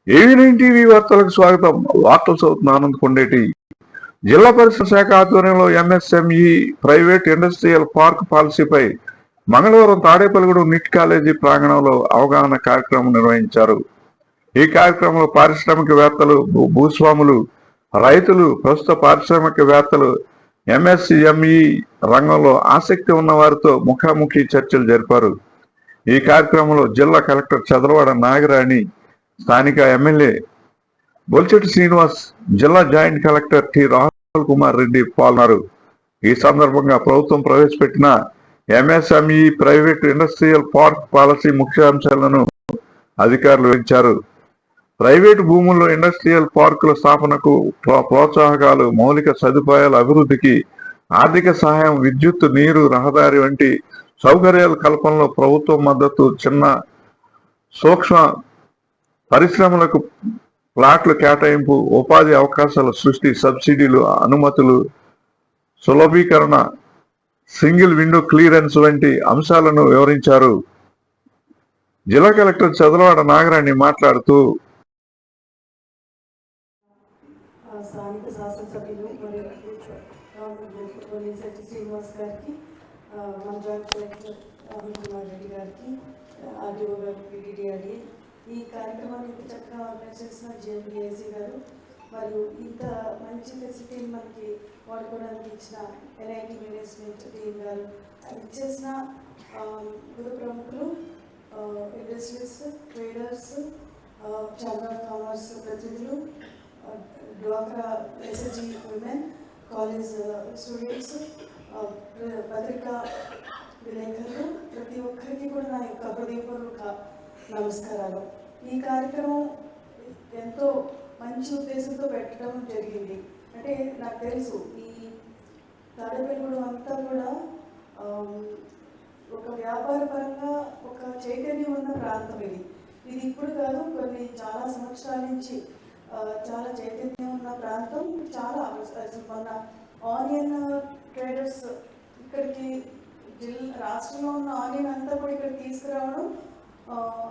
ఏవి9 TV వార్తలకు స్వాగతం. వార్తలు చదువుతున్న ఆనంద్ కొండేటి. జిల్లా పరిశ్రమ శాఖ ఆధ్వర్యంలో ఎంఎస్ఎంఈ ప్రైవేట్ ఇండస్ట్రియల్ పార్క్ పాలసీపై మంగళవారం తాడేపల్లిగూడెం నిట్ కాలేజీ ప్రాంగణంలో అవగాహన కార్యక్రమం నిర్వహించారు. ఈ కార్యక్రమంలో పారిశ్రామికవేత్తలు, భూస్వాములు, రైతులు, ప్రస్తుత పారిశ్రామికవేత్తలు, ఎంఎస్ఎంఈ రంగంలో ఆసక్తి ఉన్న వారితో ముఖాముఖి చర్చలు జరిపారు. ఈ కార్యక్రమంలో జిల్లా కలెక్టర్ చదలవాడ నాగరాణి, స్థానిక ఎమ్మెల్యే బొల్చెట్టి శ్రీనివాస్, జిల్లా joint collector T Rahul Kumar Reddy పాల్గొన్నారు. ఈ సందర్భంగా ప్రభుత్వం ప్రవేశపెట్టిన MSME private industrial park policy ముఖ్యాంశాలను అధికారులు వివరించారు. ప్రైవేటు భూముల్లో ఇండస్ట్రియల్ పార్కుల స్థాపనకు ప్రోత్సాహకాలు, మౌలిక సదుపాయాల అభివృద్ధికి ఆర్థిక సహాయం, విద్యుత్, నీరు, రహదారి వంటి సౌకర్యాల కల్పనలో ప్రభుత్వం మద్దతు, చిన్న సూక్ష్మ పరిశ్రమలకు ప్లాట్ల కేటాయింపు, ఉపాధి అవకాశాల సృష్టి, సబ్సిడీలు, అనుమతులు సులభీకరణ, సింగిల్ విండో క్లియరెన్స్ వంటి అంశాలను వివరించారు. జిల్లా కలెక్టర్ చదలవాడ నాగరాణి మాట్లాడుతూ స్థానిక శాసనసభ్యులు శ్రీనివాస్ గారికి, మన జాయింట్ కలెక్టర్ రాహుల్ కుమార్ రెడ్డి గారికి, ఆర్డీఓ గారికి, పీడీడీఆర్డీ, ఈ కార్యక్రమాన్ని ఇంత చక్కగా ఆర్గనైజ్ చేసిన జిఎండిఏసీ గారు, మరియు ఇంత మంచి ఫెసిలిటీని మనకి వాడుకోవడానికి ఇచ్చిన ఎన్ఐటి మేనేజ్మెంట్ టీం గారు, ఇచ్చేసిన గురు ప్రముఖులు, industries, traders, chamber of commerce ప్రతినిధులు, డ్వాక్రా ఎస్ఎస్జి ఉమెన్, కాలేజ్ స్టూడెంట్స్, పత్రికా విలేకరులు, ప్రతి ఒక్కరికి కూడా నా యొక్క హృదయపూర్వక నమస్కారాలు. ఈ కార్యక్రమం ఎంతో మంచి ఉద్దేశంతో పెట్టడం జరిగింది. అంటే నాకు తెలుసు ఈ తాడేపల్లిగూడెం అంతా కూడా ఒక వ్యాపార పరంగా ఒక చైతన్యం ఉన్న ప్రాంతం. ఇది ఇప్పుడు కాదు, చాలా సంవత్సరాల నుంచి చాలా చైతన్యం ఉన్న ప్రాంతం. చాలా మన ఆనియన్ ట్రేడర్స్ ఇక్కడికి రాష్ట్రంలో ఉన్న ఆనియన్ అంతా కూడా ఇక్కడ తీసుకురావడం,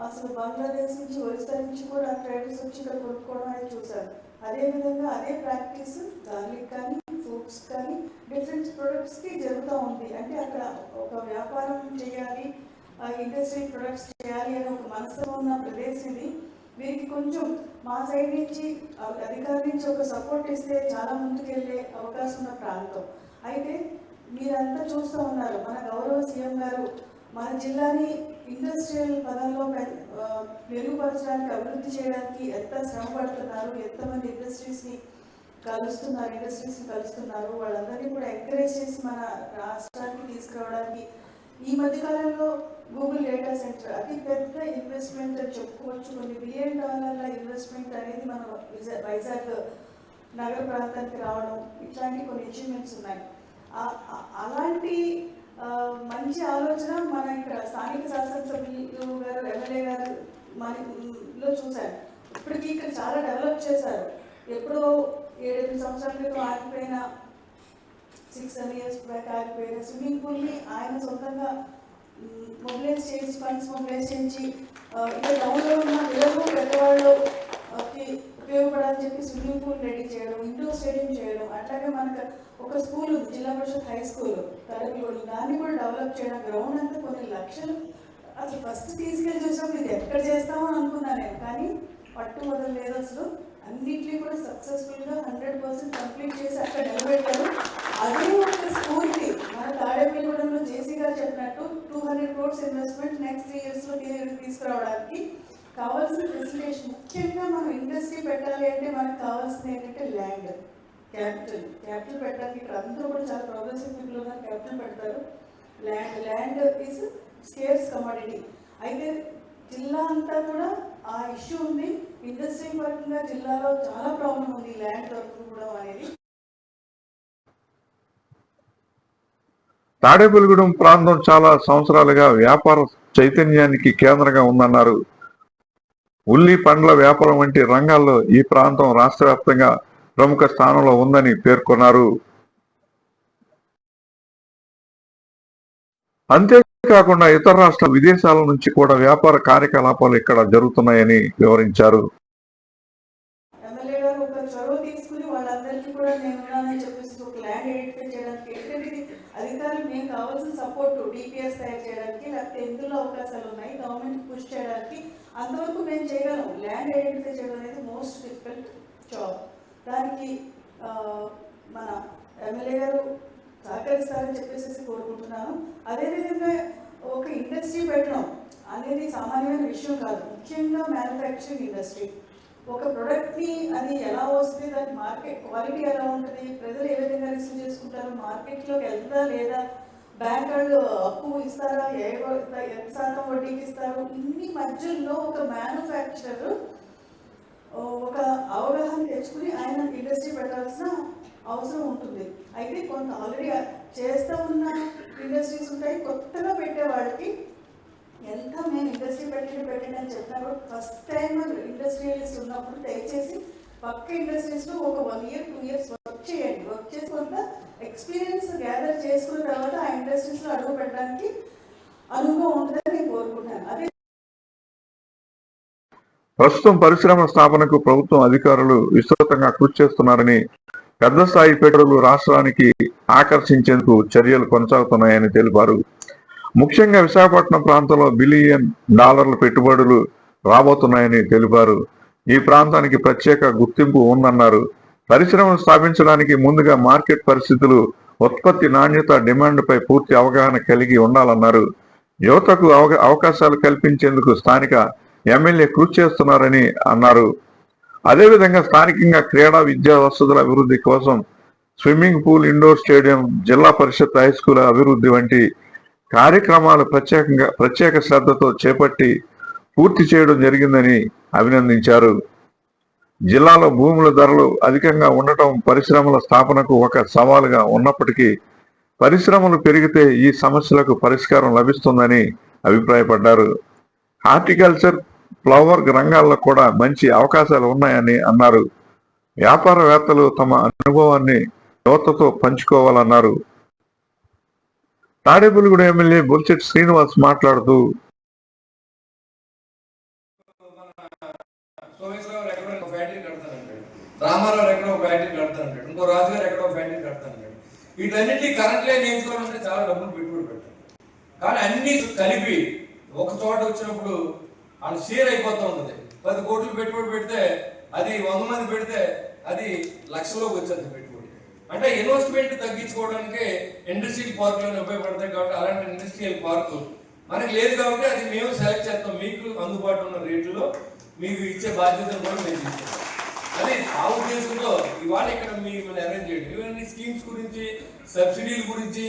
అసలు బంగ్లాదేశ్ నుంచి, ఒరిస్సా నుంచి కూడా ట్రేడర్స్ వచ్చి ఇక్కడ కొనుక్కోవడం అనేది చూశారు. అదేవిధంగా అదే ప్రాక్టీస్ గార్లిక్ కానీ, ఫ్రూట్స్ కానీ, డిఫరెంట్ ప్రొడక్ట్స్కి జరుగుతూ ఉంది. అంటే అక్కడ ఒక వ్యాపారం చేయాలి, ఇండస్ట్రీ ప్రొడక్ట్స్ చేయాలి అనే ఒక మనసులో ఉన్న ప్రదేశం ఇది. వీరికి కొంచెం మా సైడ్ నుంచి, అధికారుల నుంచి ఒక సపోర్ట్ ఇస్తే చాలా ముందుకెళ్ళే అవకాశం ఉన్న ప్రాంతం. అయితే మీరంతా చూస్తూ ఉన్నారు, మన గౌరవ సీఎం గారు మన జిల్లాని ఇండస్ట్రియల్ పదంలో మెరుగుపరచడానికి, అభివృద్ధి చేయడానికి ఎంత శ్రమ పడుతున్నారు, ఎంతమంది ఇండస్ట్రీస్ని కలుస్తున్నారు. వాళ్ళందరినీ కూడా ఎంకరేజ్ చేసి మన రాష్ట్రానికి తీసుకురావడానికి ఈ మధ్యకాలంలో గూగుల్ డేటా సెంటర్ అతి పెద్ద ఇన్వెస్ట్మెంట్ అని చెప్పుకోవచ్చు. కొన్ని $1 బిలియన్ ఇన్వెస్ట్మెంట్ అనేది మన వైజాగ్ నగర ప్రాంతానికి రావడం, ఇట్లాంటి కొన్ని అచీవ్మెంట్స్ ఉన్నాయి. అలాంటి మంచి ఆలోచన మన ఇక్కడ స్థానిక శాసనసభ్యులు గారు, ఎమ్మెల్యే గారు మనలో చూశారు. ఇప్పటికీ ఇక్కడ చాలా డెవలప్ చేశారు. ఎప్పుడో 7-8 సంవత్సరాల క్రితం ఆగిపోయిన, 6-7 years బ్యాక్ ఆగిపోయిన స్విమ్మింగ్ పూల్ని ఆయన సొంతంగా మొబిలైజ్ చేసి, ఫండ్స్ మొబిలైజ్ చేసి ఇక్కడ టౌన్లో ఉన్న పిల్లలు, పెద్దవాళ్ళకి ఉపయోగపడాలని చెప్పి స్విమ్మింగ్ పూల్ రెడీ చేయడం, ఇండోర్ స్టేడియం చేయడం. అట్లాగే మనకు ఒక స్కూల్ ఉంది, జిల్లా పరిషత్ హై స్కూల్ తరగతిలో, దాన్ని కూడా డెవలప్ చేయడం. గ్రౌండ్ అంతా కొన్ని లక్షలు. అసలు ఫస్ట్ తీసుకెళ్ళి చూసినప్పుడు ఇది ఎక్కడ చేస్తామో అనుకున్నాను నేను, కానీ పట్టు వదలలేదు. అసలు అన్నింటినీ కూడా సక్సెస్ఫుల్గా 100% కంప్లీట్ చేసి అక్కడ నిలబెట్టారు. అదే ఒక స్ఫూర్తి. మన తాడేపల్లిగూడెంలో జేసీ గారు చెప్పినట్టు 200 crores ఇన్వెస్ట్మెంట్ నెక్స్ట్ 3 years తీసుకురావడానికి కావాల్సిన ఫెసిలిటేషన్. ముఖ్యంగా మనం ఇండస్ట్రీ పెట్టాలి అంటే మనకు కావాల్సింది ఏంటంటే ల్యాండ్, క్యాపిటల్ పెట్టడానికి. ఇక్కడ అందరూ కూడా చాలా ప్రోగ్రెసివ్ పీపుల్ ఉన్నారు, క్యాపిటల్ పెడతారు. Land is scares commodity. అయితే జిల్లా అంతా కూడా ఆ ఇష్యూ ఉంది. ఇండస్ట్రీ పరంగా జిల్లాలో చాలా ప్రాబ్లం ఉంది ల్యాండ్ దొరకకపోవడం అనేది. తాడేపల్లిగూడెం ప్రాంతం చాలా సంవత్సరాలుగా వ్యాపార చైతన్యానికి కేంద్రంగా ఉందన్నారు. ఉల్లి, పండ్ల వ్యాపారం వంటి రంగాల్లో ఈ ప్రాంతం రాష్ట్ర వ్యాప్తంగా ప్రముఖ స్థానంలో ఉందని పేర్కొన్నారు. అంతేకాకుండా ఇతర రాష్ట్రాల, విదేశాల నుంచి కూడా వ్యాపార కార్యకలాపాలు ఇక్కడ జరుగుతున్నాయని వివరించారు. ఫుల్ అవకాశాలు ఉన్నాయి గవర్నమెంట్ పుష్ చేయడానికి. అంతవరకు మేము చేయగలం. ల్యాండ్ ఐడెంటిఫై చేయడం అనేది మోస్ట్ డిఫికల్ట్ జాబ్. దానికి మన ఎమ్మెల్యే గారు సహకరిస్తారని చెప్పేసి కోరుకుంటున్నాను. అదేవిధంగా ఒక ఇండస్ట్రీ పెట్టడం అనేది సామాన్యమైన విషయం కాదు. ముఖ్యంగా మ్యానుఫ్యాక్చరింగ్ ఇండస్ట్రీ ఒక ప్రోడక్ట్ని అది ఎలా వస్తుంది, దాని మార్కెట్ క్వాలిటీ ఎలా ఉంటుంది, ప్రజలు ఏ విధంగా రిసీవ్ చేసుకుంటారు, మార్కెట్లోకి వెళ్తుందా లేదా, బ్యాంక్ వాళ్ళు అప్పు ఇస్తారా, ఎంత శాతం వడ్డీకి ఇస్తారు, ఇన్ని మధ్యలో ఒక మ్యానుఫ్యాక్చరర్ ఒక అవగాహన తెచ్చుకుని ఆయన ఇండస్ట్రీ పెట్టాల్సిన అవసరం ఉంటుంది. అయితే కొంత ఆల్రెడీ చేస్తూ ఉన్న ఇండస్ట్రీస్ ఉంటాయి. కొత్తగా పెట్టే వాళ్ళకి ఎంత మేము ఇండస్ట్రీ పెట్టండి అని చెప్తారు. ఫస్ట్ టైం ఇండస్ట్రియలిస్ట్ ఉన్నప్పుడు దయచేసి పక్క ఇండస్ట్రీస్లో ఒక 1 year 2 years వర్క్ చేయండి. వర్క్ చేసి కొంత ఎక్స్పీరియన్స్ గ్యాదర్ చేసుకున్న తర్వాత ఆ ఇండస్ట్రీస్లో అడుగు పెట్టడానికి అనుభవం ఉంటుందని నేను కోరుకుంటున్నాను. అదే ప్రస్తుతం పరిశ్రమల స్థాపనకు ప్రభుత్వం అధికారులు విస్తృతంగా కృషి చేస్తున్నారని, పెద్ద స్థాయి పెట్టుబడులు రాష్ట్రానికి ఆకర్షించేందుకు చర్యలు కొనసాగుతున్నాయని తెలిపారు. ముఖ్యంగా విశాఖపట్నం ప్రాంతంలో $1 బిలియన్ పెట్టుబడులు రాబోతున్నాయని తెలిపారు. ఈ ప్రాంతానికి ప్రత్యేక గుర్తింపు ఉందన్నారు. పరిశ్రమలు స్థాపించడానికి ముందుగా మార్కెట్ పరిస్థితులు, ఉత్పత్తి నాణ్యత, డిమాండ్పై పూర్తి అవగాహన కలిగి ఉండాలన్నారు. యువతకు అవకాశాలు కల్పించేందుకు స్థానిక ఎమ్మెల్యే కృషి చేస్తున్నారని అన్నారు. అదేవిధంగా స్థానికంగా క్రీడా విద్యా వసతుల అభివృద్ధి కోసం స్విమ్మింగ్ పూల్, ఇండోర్ స్టేడియం, జిల్లా పరిషత్ హై స్కూల్ అభివృద్ధి వంటి కార్యక్రమాలు ప్రత్యేక శ్రద్ధతో చేపట్టి పూర్తి చేయడం జరిగిందని అభినందించారు. జిల్లాలో భూముల ధరలు అధికంగా ఉండటం పరిశ్రమల స్థాపనకు ఒక సవాలుగా ఉన్నప్పటికీ పరిశ్రమలు పెరిగితే ఈ సమస్యలకు పరిష్కారం లభిస్తుందని అభిప్రాయపడ్డారు. హార్టికల్చర్, ఫ్లవర్ రంగాల్లో కూడా మంచి అవకాశాలు ఉన్నాయని అన్నారు. వ్యాపారవేత్తలు తమ అనుభవాన్ని యువతతో పంచుకోవాలన్నారు. తాడేపల్లిగూడ ఎమ్మెల్యే బొలిశెట్టి శ్రీనివాస్ మాట్లాడుతూ రామారావు ఎక్కడో ఒక ఫ్యాక్టరీ కడతానంటాడు, ఇంకో రాజుగారు ఎక్కడో ఫ్యాక్టరీ కడతానంటాడు. వీటన్నిటినీ కరెంట్లే నేర్చుకోవాలంటే చాలా డబ్బులు పెట్టుబడి పెట్టారు. కానీ అన్ని కలిపి ఒక చోట వచ్చినప్పుడు వాళ్ళు షేర్ అయిపోతూ ఉంటుంది. 10 కోట్లు పెట్టుబడి పెడితే అది 100 మంది పెడితే అది లక్షలోకి వచ్చేది పెట్టుబడి. అంటే ఇన్వెస్ట్మెంట్ తగ్గించుకోవడానికి ఇండస్ట్రియల్ పార్కులను ఉపయోగపడతాయి. కాబట్టి అలాంటి ఇండస్ట్రియల్ పార్కు మనకి లేదు కాబట్టి అది మేము సెలెక్ట్ చేస్తాం. మీకు అందుబాటులో ఉన్న రేట్లలో మీకు ఇచ్చే బాధ్యతను కూడా మేము తీసుకుంటాం. అది ఆ ఉద్దేశంతో ఇవాళ ఇక్కడ మిమ్మల్ని అరేంజ్ చేయండి. ఇవన్నీ స్కీమ్స్ గురించి, సబ్సిడీల గురించి,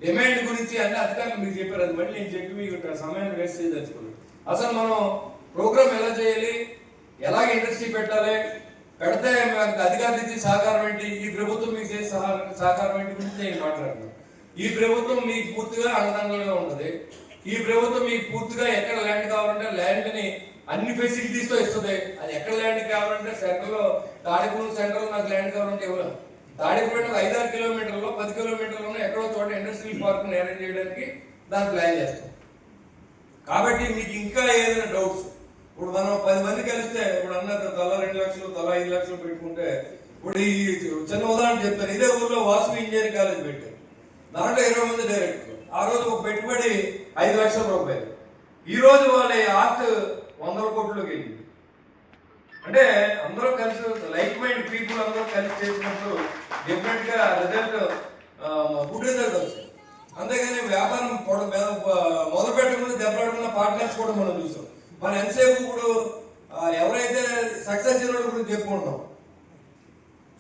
డిమాండ్ గురించి అన్ని అధికారులు మీకు చెప్పారు. అది మళ్ళీ నేను చెప్పి మీకు సమయాన్ని వేస్ట్ చేయదలుచుకోలేదు. అసలు మనం ప్రోగ్రామ్ ఎలా చేయాలి, ఎలాగ ఇండస్ట్రీ పెట్టాలి, పెడితే అధికారులు ఇచ్చే సహకారం ఏంటి, ఈ ప్రభుత్వం మీకు చేసే సహకారం ఏంటి గురించి నేను మాట్లాడుతున్నాను. ఈ ప్రభుత్వం మీకు పూర్తిగా అండదండలుగా ఉంటుంది. ఈ ప్రభుత్వం మీకు పూర్తిగా ఎక్కడ ల్యాండ్ కావాలంటే ల్యాండ్ని అన్ని ఫెసిలిటీస్తో ఇస్తుంది. అది ఎక్కడ ల్యాండ్ కావాలంటే సెంటర్లో తాడిపూడి సెంటర్లో నాకు ల్యాండ్ కావాలంటే ఇవ్వలేం. తాడిపూడి 5-6 కిలోమీటర్లో 10 కిలోమీటర్లో ఎక్కడో చోట ఇండస్ట్రియల్ పార్క్ని అరేంజ్ చేయడానికి దాన్ని ప్లాన్ చేస్తాం. కాబట్టి మీకు ఇంకా ఏదైనా డౌట్స్, ఇప్పుడు మనం 10 మంది కలిస్తే ఇప్పుడు అన్నారు తలా 2 లక్షలు, తలా 5 లక్షలు పెట్టుకుంటే, ఇప్పుడు ఈ చిన్న ఉదాహరణ చెప్తాను. ఇదే ఊర్లో వాసు ఇంజనీరింగ్ కాలేజ్ పెట్టారు. దాంట్లో 20 మంది డైరెక్టర్. ఆ రోజు ఒక పెట్టుబడి 5 లక్షల రూపాయలు. ఈ రోజు వాళ్ళ ఆస్తి 100 కోట్లకి వెళ్ళింది. అంటే అందరూ కలిసి లైక్ మైండ్ పీపుల్ అందరూ కలిసి చేసినప్పుడు డిఫరెంట్ గా రిజల్ట్ గుడ్ రిజల్ట్ వచ్చింది. అంతేగాని వ్యాపారం మొదలు పెట్టకుండా దెబ్బలాడుకున్న పార్ట్నర్స్ కూడా మనం చూసాం. మనం ఎంతసేపు ఇప్పుడు ఎవరైతే సక్సెస్ అయిన గురించి చెప్పుకుంటాం,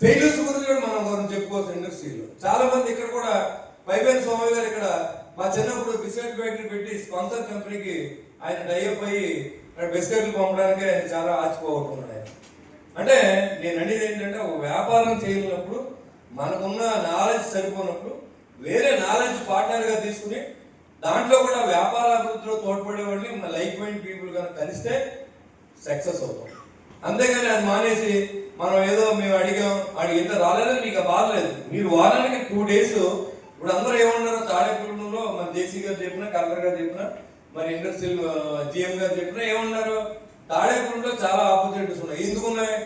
ఫెయిల్యూర్స్ గురించి కూడా మనం గురించి చెప్పుకోవచ్చు. ఇండస్ట్రీలో చాలా మంది ఇక్కడ కూడా పైపేని స్వామి గారు ఇక్కడ మా చిన్నప్పుడు బిస్కెట్ ఫ్యాక్టరీ పెట్టి స్పాన్సర్ కంపెనీకి ఆయన టైఅప్ అయ్యి బిస్కెట్లు పంపడానికి ఆయన చాలా ఆచిపోగొట్టుకున్నాడు. ఆయన అంటే నేను అనేది ఏంటంటే ఒక వ్యాపారం చేయనప్పుడు మనకున్న నాలెడ్జ్ సరిపోయినప్పుడు వేరే నాలెడ్జ్ పార్ట్నర్గా తీసుకుని దాంట్లో కూడా వ్యాపార అభివృద్ధిలో తోడ్పడేవాడిని మన లైక్ మైండ్ పీపుల్ కనుక కలిస్తే సక్సెస్ అవుతాం. అంతేగాని అది మానేసి మనం ఏదో మేము అడిగితే రాలేదని మీకు బాధ లేదు. మీరు వారానికి 2 days ఇప్పుడు అందరూ ఏమన్నారో తాడేపల్లిలో మన జేసీ గారు చెప్పినా, కలెక్టర్ గారు చెప్పినా, మరి ఇండస్ట్రియల్ జిఎం గారు చెప్పినా ఏమన్నారు, తాడేపల్లిలో చాలా ఆపర్చునిటీస్ ఉన్నాయి. ఎందుకు ఉన్నాయి?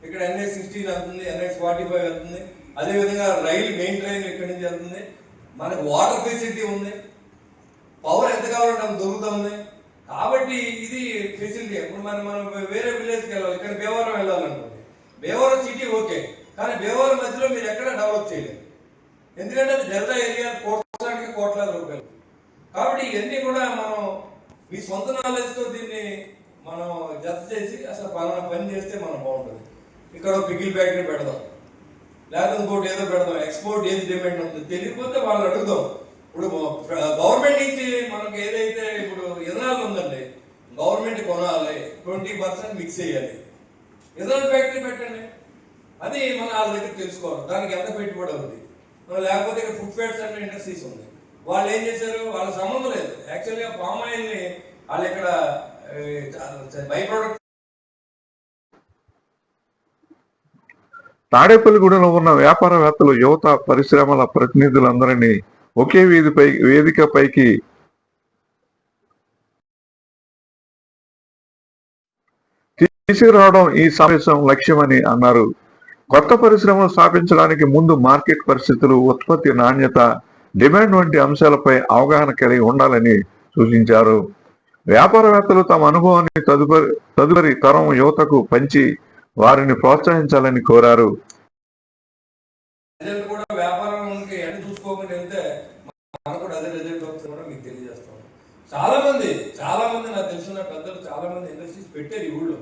ఇక్కడ NH-16 వెళ్తుంది, NH-45 వెళ్తుంది. అదేవిధంగా రైలు మెయిన్ ట్రైన్ ఇక్కడి నుంచి వెళ్తుంది. మనకు వాటర్ ఫెసిలిటీ ఉంది. పవర్ ఎంత కావాలంటే అంత దొరుకుతుంది. కాబట్టి ఇది ఫెసిలిటీ. ఇప్పుడు మనం వేరే విలేజ్కి వెళ్ళాలి, ఇక్కడ భీమవరం వెళ్ళాలనుకోండి, భీమవరం సిటీ ఓకే, కానీ భీమవరం మధ్యలో మీరు ఎక్కడ డెవలప్ చేయలేదు, ఎందుకంటే అది డెల్టా ఏరియా కోట్లానికి కోట్లాది రూపాయలు. కాబట్టి ఇవన్నీ కూడా మనం మీ సొంత నాలెడ్జ్తో దీన్ని మనం జత చేసి అసలు పలానా పని చేస్తే మనం బాగుంటుంది. ఇక్కడ పికిల్ ఫ్యాక్టరీ పెడదాం, లేకపోతే ఇంకోటి ఏదో పెడదాం, ఎక్స్పోర్ట్ ఏది డిమాండ్ ఉంది తెలియకపోతే వాళ్ళు అడుగుదాం. ఇప్పుడు గవర్నమెంట్ నుంచి మనకు ఏదైతే ఇప్పుడు ఇథనాల్ ఉందండి, గవర్నమెంట్ కొనాలి, 20% మిక్స్ చేయాలి, ఇథనాల్ ఫ్యాక్టరీ పెట్టండి, అది మన వాళ్ళ దగ్గర తెలుసుకోవాలి దానికి ఎంత పెట్టుబడి అవుతుంది. లేకపోతే ఇక్కడ ఫుడ్ ఫ్యాట్స్ అండ్ ఇండస్ట్రీస్ ఉంది, వాళ్ళు ఏం చేశారు, వాళ్ళ సంబంధం లేదు. యాక్చువల్గా పామ్ ఆయిల్ని వాళ్ళు ఇక్కడ బై ప్రొడక్ట్. తాడేపల్లిగూడెంలో ఉన్న వ్యాపారవేత్తలు, యువత, పరిశ్రమల ప్రతినిధులందరినీ ఒకే వేదికపైకి తీసుకురావడం ఈ సమావేశం లక్ష్యమని అన్నారు. కొత్త పరిశ్రమలు స్థాపించడానికి ముందు మార్కెట్ పరిస్థితులు, ఉత్పత్తి నాణ్యత, డిమాండ్ వంటి అంశాలపై అవగాహన కలిగి ఉండాలని సూచించారు. వ్యాపారవేత్తలు తమ అనుభవాన్ని తదుపరి తరం యువతకు పంచి వారిని ప్రోత్సహించాలని కోరారు. కూడా వ్యాపారానికి ఎన్ని చూసుకోకుండా వెళ్తే మనకు కూడా అదే రిజల్ట్ వస్తుంది కూడా మీకు తెలియజేస్తాం. చాలా మంది నాకు తెలిసిన పెద్దలు చాలా మంది ఇండస్ట్రీస్ పెట్టారు, ఈ ఊళ్ళో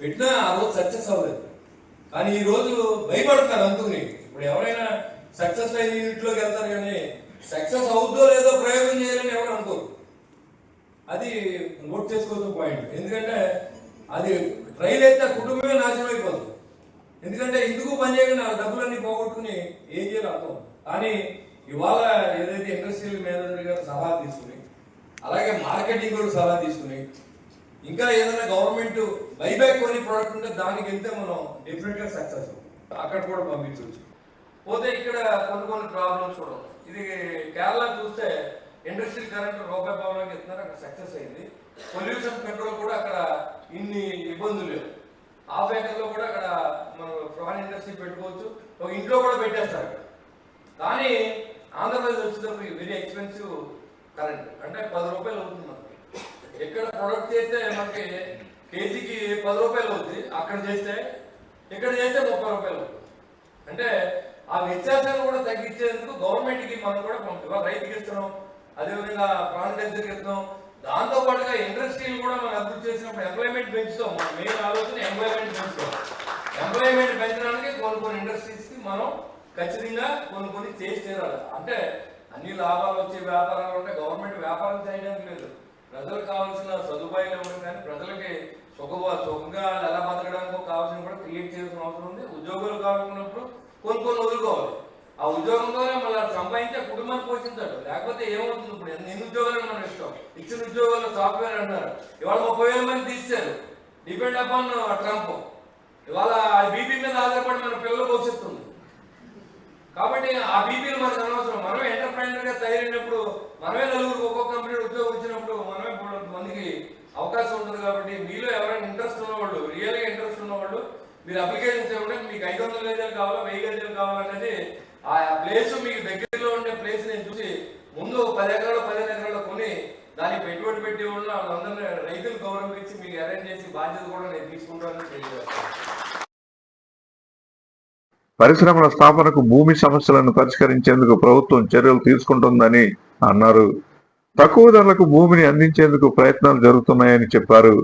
పెట్టినా ఆ రోజు సక్సెస్ అవ్వలేదు. కానీ ఈ రోజు భయపడతారు అందుకుని. ఇప్పుడు ఎవరైనా సక్సెస్ అయిన యూనిట్లోకి వెళ్తారు, కానీ సక్సెస్ అవుతుందో లేదో ప్రయోగం చేయాలని ఎవరు అనుకోరు. అది నోట్ చేసుకోవచ్చు పాయింట్. ఎందుకంటే అది ట్రైల్ అయితే కుటుంబమే నాశనం అయిపోతుంది. ఎందుకంటే ఇందుకు పని చేయకుండా డబ్బులన్నీ పోగొట్టుకుని ఏం చేయాలి అర్థం. కానీ ఇవాళ ఏదైతే ఇండస్ట్రియల్ మేనేజర్ గారు సలహా తీసుకుని, అలాగే మార్కెటింగ్ కూడా సలహా తీసుకుని, ఇంకా ఏదైనా గవర్నమెంట్ బైబ్యాక్ కొని ప్రోడక్ట్ ఉంటే దానికి వెళ్తే మనం డెఫినెట్గా సక్సెస్ అక్కడ కూడా పంపించవచ్చు. పోతే ఇక్కడ కొన్ని ప్రాబ్లమ్స్ కూడా ఉన్నాయి. ఇది కేరళ చూస్తే ఇండస్ట్రియల్ కరెంట్ రూపాయి పావడానికి ఇస్తున్నారు, అక్కడ సక్సెస్ అయింది. పొల్యూషన్ కంట్రోల్ కూడా అక్కడ ఇన్ని ఇబ్బందులు లేవు. హాఫ్ ఏకర్లో కూడా అక్కడ మనం ఫారెన్ ఇండస్ట్రీ పెట్టుకోవచ్చు, ఒక ఇంట్లో కూడా పెట్టేస్తారు అక్కడ. కానీ ఆంధ్రప్రదేశ్ వచ్చేటప్పుడు వెరీ ఎక్స్పెన్సివ్ కరెంట్, అంటే 10 రూపాయలు అవుతుంది మనకి. ఎక్కడ ప్రొడక్ట్ చేస్తే మనకి కేజీకి 10 రూపాయలు అవుతుంది, అక్కడ చేస్తే ఇక్కడ చేస్తే 30 రూపాయలు అవుతుంది. అంటే ఆ వ్యత్యాసాన్ని కూడా తగ్గించేందుకు గవర్నమెంట్కి మనం కూడా పంపిస్తాం, రైతుకి ఇస్తున్నాం, అదేవిధంగా కాంట్రాక్టర్కి ఇస్తున్నాం. దాంతో పాటుగా ఇండస్ట్రీలు కూడా మనం అభివృద్ధి చేసినప్పుడు ఎంప్లాయ్మెంట్ పెంచుతాం. మన మెయిన్ ఆలోచన ఎంప్లాయ్మెంట్ పెంచుతాం. ఎంప్లాయ్మెంట్ పెంచడానికి కొన్ని ఇండస్ట్రీస్కి మనం ఖచ్చితంగా కొన్ని చేసి తీరాలి. అంటే అన్ని లాభాలు వచ్చే వ్యాపారాలు ఉంటే గవర్నమెంట్ వ్యాపారం చేయడానికి లేదు, ప్రజలకు కావాల్సిన సదుపాయాలు ఇవ్వడం, కానీ ప్రజలకి సుఖంగా ఎలా బతకడానికి కావాల్సిన కూడా క్రియేట్ చేయాల్సిన అవసరం ఉంది. ఉద్యోగాలు కావాలనుకున్నప్పుడు కొన్ని వదులుకోవాలి. ఆ ఉద్యోగం ద్వారా మళ్ళీ సంపాదించే కుటుంబాన్ని పోషించాడు. లేకపోతే ఏమవుతుంది, ఇప్పుడు ఎన్ని ఉద్యోగాలు మనం ఇష్టం, ఇచ్చిన ఉద్యోగాలు సాఫ్ట్వేర్ అంటున్నారు, ఇవాళ 30,000 మంది తీశారు. Depend upon Trump. ఇవాళ బీపీ మీద ఆధారపడి మన పిల్లలు భవిష్యత్తు. కాబట్టి ఆ బీపీలు మనకు అనవసరం. మనమే ఎంటర్ప్రైనర్ గా తయారైనప్పుడు, మనమే నలుగురు ఒక్కొక్క కంపెనీ ఉద్యోగం ఇచ్చినప్పుడు మనమే మందికి అవకాశం ఉంటుంది. కాబట్టి మీలో ఎవరైనా ఇంట్రెస్ట్ ఉన్నవాళ్ళు, రియల్ గా ఇంట్రెస్ట్ ఉన్నవాళ్ళు మీరు అప్లికేషన్ చేయకుండా మీకు 500 గజాలు కావాలా, 1000 గజాలు కావాలనేది ఆ ప్లేస్ మీకు దగ్గరలో ఉండే ప్లేస్ నేను చూసి ముందు 10 ఎకరాలు 15 ఎకరాలు కొని దానికి పెట్టుబడి పెట్టి ఉన్న వాళ్ళందరినీ రైతులు గౌరవించి మీకు అరేంజ్ చేసి బాధ్యత కూడా నేను తీసుకుంటానని తెలియజేస్తాను. పరిశ్రమల స్థాపనకు భూమి సమస్యలను పరిష్కరించేందుకు ప్రభుత్వం చర్యలు తీసుకుంటుందని అన్నారు. తక్కువ ధరలకు భూమిని అందించేందుకు ప్రయత్నాలు జరుగుతున్నాయని చెప్పారు.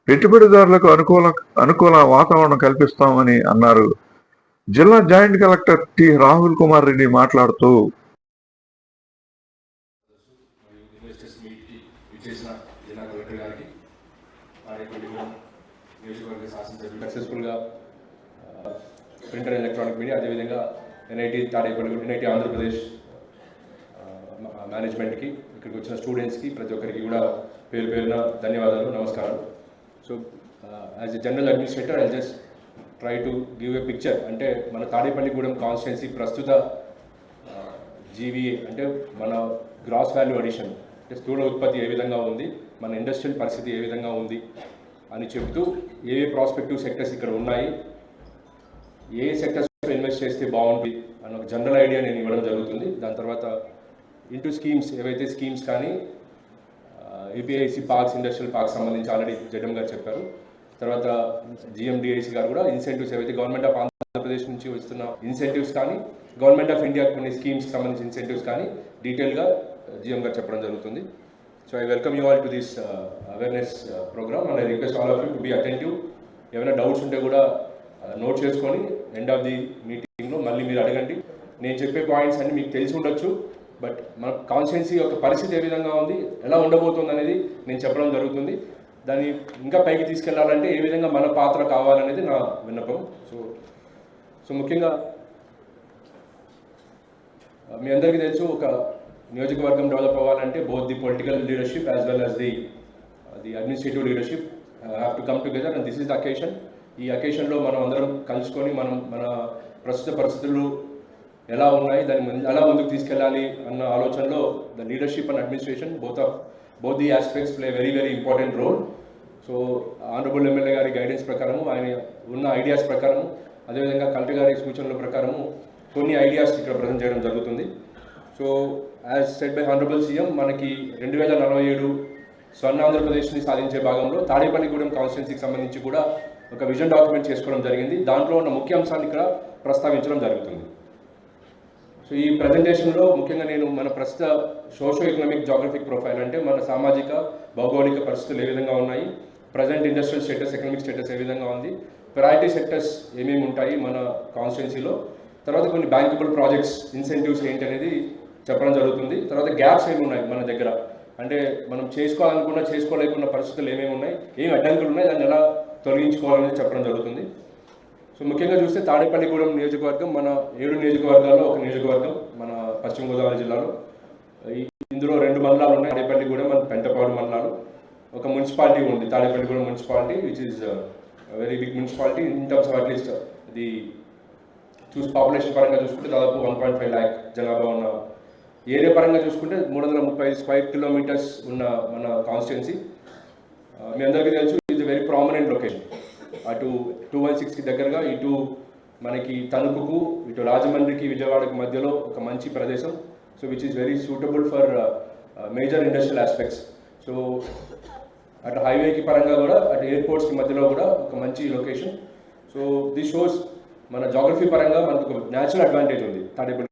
పెట్టుబడిదారులకు అనుకూల వాతావరణం కల్పిస్తామని అన్నారు. జిల్లా joint collector T Rahul Kumar Reddy మాట్లాడుతూ సక్సెస్ఫుల్గా ప్రింట్ అండ్ ఎలక్ట్రానిక్ మీడియా, అదేవిధంగా ఎన్ఐటి తాడేపల్లిగూడెం, ఎన్ఐటి ఆంధ్రప్రదేశ్ మేనేజ్మెంట్కి, ఇక్కడికి వచ్చిన స్టూడెంట్స్కి, ప్రతి ఒక్కరికి కూడా పేరున ధన్యవాదాలు, నమస్కారం. So as a general administrator I just try to give a picture. అంటే మన తాడేపల్లిగూడెం కాన్స్టిట్యున్సీ ప్రస్తుత జీవీఏ అంటే మన గ్రాస్ వాల్యూ అడిషన్, అంటే స్థూల ఉత్పత్తి ఏ విధంగా ఉంది, మన ఇండస్ట్రియల్ పరిస్థితి ఏ విధంగా ఉంది అని చెబుతూ ఏ ప్రాస్పెక్టివ్ సెక్టర్స్ ఇక్కడ ఉన్నాయి, ఏ సెక్టర్స్లో ఇన్వెస్ట్ చేస్తే బాగుంటుంది అని ఒక జనరల్ ఐడియా నేను ఇవ్వడం జరుగుతుంది. దాని తర్వాత ఇంటూ స్కీమ్స్, ఏవైతే స్కీమ్స్ కానీ ఏపీఐసి పార్క్స్, ఇండస్ట్రియల్ పార్క్స్ సంబంధించి ఆల్రెడీ జడ్ఎం గారు చెప్పారు. తర్వాత జిఎండిఐసి గారు కూడా ఇన్సెంటివ్స్ ఏవైతే గవర్నమెంట్ ఆఫ్ ఆంధ్రప్రదేశ్ నుంచి వస్తున్న ఇన్సెంటివ్స్ కానీ, గవర్నమెంట్ ఆఫ్ ఇండియా కొన్ని స్కీమ్స్కి సంబంధించిన ఇన్సెంటివ్స్ కానీ డీటెయిల్గా జిఎం గారు చెప్పడం జరుగుతుంది. So I welcome you all to this awareness programme and I request all of you to be attentive. ఏమైనా డౌట్స్ ఉంటే కూడా నోట్ చేసుకొని ఎండ్ ఆఫ్ ది మీటింగ్లో మళ్ళీ మీరు అడగండి. నేను చెప్పే పాయింట్స్ అన్ని మీకు తెలిసి ఉండొచ్చు, బట్ మన కాన్స్టిట్యున్సీ యొక్క పరిస్థితి ఏ విధంగా ఉంది, ఎలా ఉండబోతుంది అనేది నేను చెప్పడం జరుగుతుంది. దాన్ని ఇంకా పైకి తీసుకెళ్లాలంటే ఏ విధంగా మన పాత్ర కావాలనేది నా విన్నపం. సో ముఖ్యంగా మీ అందరికీ తెలుసు, ఒక నియోజకవర్గం డెవలప్ అవ్వాలంటే both the political leadership as well as the administrative leadership have to come together and this is the occasion. ఈ అకేషన్లో మనం అందరం కలుసుకొని మన ప్రస్తుత పరిస్థితులు ఎలా ఉన్నాయి, దాన్ని ఎలా ముందుకు తీసుకెళ్ళాలి అన్న ఆలోచనలో the leadership and administration both the aspects play very very important role. So honourable MLA గారి గైడెన్స్ ప్రకారము, ఆయన ఉన్న ఐడియాస్ ప్రకారము, అదేవిధంగా కలెక్టర్ గారి సూచనల ప్రకారము కొన్ని ఐడియాస్ ఇక్కడ ప్రజెంట్ చేయడం జరుగుతుంది. So as said by honourable CM, మనకి 2047 స్వర్ణ ఆంధ్రప్రదేశ్ని సాధించే భాగంలో తాడేపల్లిగూడెం కాన్స్టిట్యున్సీకి సంబంధించి కూడా ఒక విజన్ డాక్యుమెంట్ చేసుకోవడం జరిగింది. దాంట్లో ఉన్న ముఖ్య అంశాన్ని ఇక్కడ ప్రస్తావించడం జరుగుతుంది. సో ఈ ప్రజెంటేషన్లో ముఖ్యంగా నేను మన ప్రస్తుత సోషో ఎకనామిక్ జాగ్రఫిక్ ప్రొఫైల్, అంటే మన సామాజిక భౌగోళిక పరిస్థితులు ఏ విధంగా ఉన్నాయి, present industrial status, economic status ఏ విధంగా ఉంది, ప్రయారిటీ సెక్టర్స్ ఏమేమి ఉంటాయి మన కాన్స్టిట్యున్సీలో, తర్వాత కొన్ని బ్యాంకబుల్ ప్రాజెక్ట్స్ ఇన్సెంటివ్స్ ఏంటి అనేది చెప్పడం జరుగుతుంది. తర్వాత గ్యాప్స్ ఏమి ఉన్నాయి మన దగ్గర, అంటే మనం చేసుకోలేకున్న పరిస్థితులు ఏమేమి ఉన్నాయి, ఏమి అడ్డంకులు ఉన్నాయి, దాన్ని ఎలా తొలగించుకోవాలనేది చెప్పడం జరుగుతుంది. సో ముఖ్యంగా చూస్తే తాడేపల్లిగూడెం నియోజకవర్గం మన 7 నియోజకవర్గాల్లో ఒక నియోజకవర్గం మన పశ్చిమ గోదావరి జిల్లాలో. ఇందులో 2 మండలాలు ఉన్నాయి, తాడేపల్లిగూడెం అండ్ పెంటపాడు మండలాలు. ఒక మున్సిపాలిటీ ఉంది, Tadepalligudem municipality, which is very big municipality in terms of at least ఇది పాపులేషన్ పరంగా చూసుకుంటే దాదాపు 1.5 lakh జనాభా ఉన్న ఏరియా పరంగా చూసుకుంటే 335 స్క్వేర్ కిలోమీటర్స్ ఉన్న మన కాన్స్టిట్యున్సీ. మీ అందరికీ తెలుసు, ఇది వెరీ ప్రామినెంట్ లొకేషన్. అటు 216కి దగ్గరగా, ఇటు మనకి తణుకుకు, ఇటు రాజమండ్రికి, విజయవాడకి మధ్యలో ఒక మంచి ప్రదేశం. So which is very suitable for major industrial aspects. So అటు హైవేకి పరంగా కూడా, అటు ఎయిర్పోర్ట్స్కి మధ్యలో కూడా ఒక మంచి లొకేషన్. సో దిస్ షోస్ మన జాగ్రఫీ పరంగా మనకు ఒక న్యాచురల్ అడ్వాంటేజ్ ఉంది తాడేపల్లి.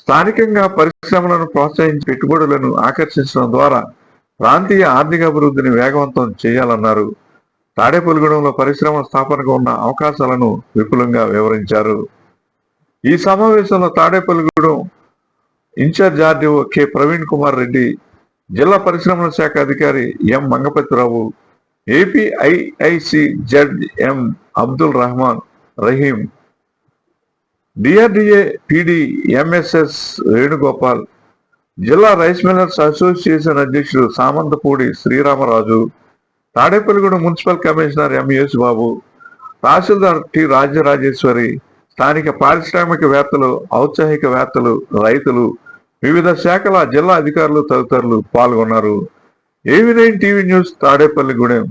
స్థానికంగా పరిశ్రమలను ప్రోత్సహించి పెట్టుబడులను ఆకర్షించడం ద్వారా ప్రాంతీయ ఆర్థిక అభివృద్ధిని వేగవంతం చేయాలన్నారు. తాడేపల్లిగూడెంలో పరిశ్రమల స్థాపనకు ఉన్న అవకాశాలను విపులంగా వివరించారు. ఈ సమావేశంలో Tadepalligudem incharge RDO K Praveen Kumar Reddy, జిల్లా పరిశ్రమల శాఖ అధికారి M Mangapathirao, APIIC Z M Abdul Rahman Rahim, DRDA PD MSS Venugopal, జిల్లా రైస్ మిల్లర్స్ అసోసియేషన్ అధ్యక్షుడు Samanthapudi Sriramaraju, Tadepalligudem municipal commissioner M Yesubabu, తహసీల్దార్ టి రాజ్యరాజేశ్వరి, స్థానిక పారిశ్రామికవేత్తలు, ఔత్సాహికవేత్తలు, రైతులు, వివిధ శాఖల జిల్లా అధికారులు తదితరులు పాల్గొన్నారు. AV9 TV news Tadepalligudem.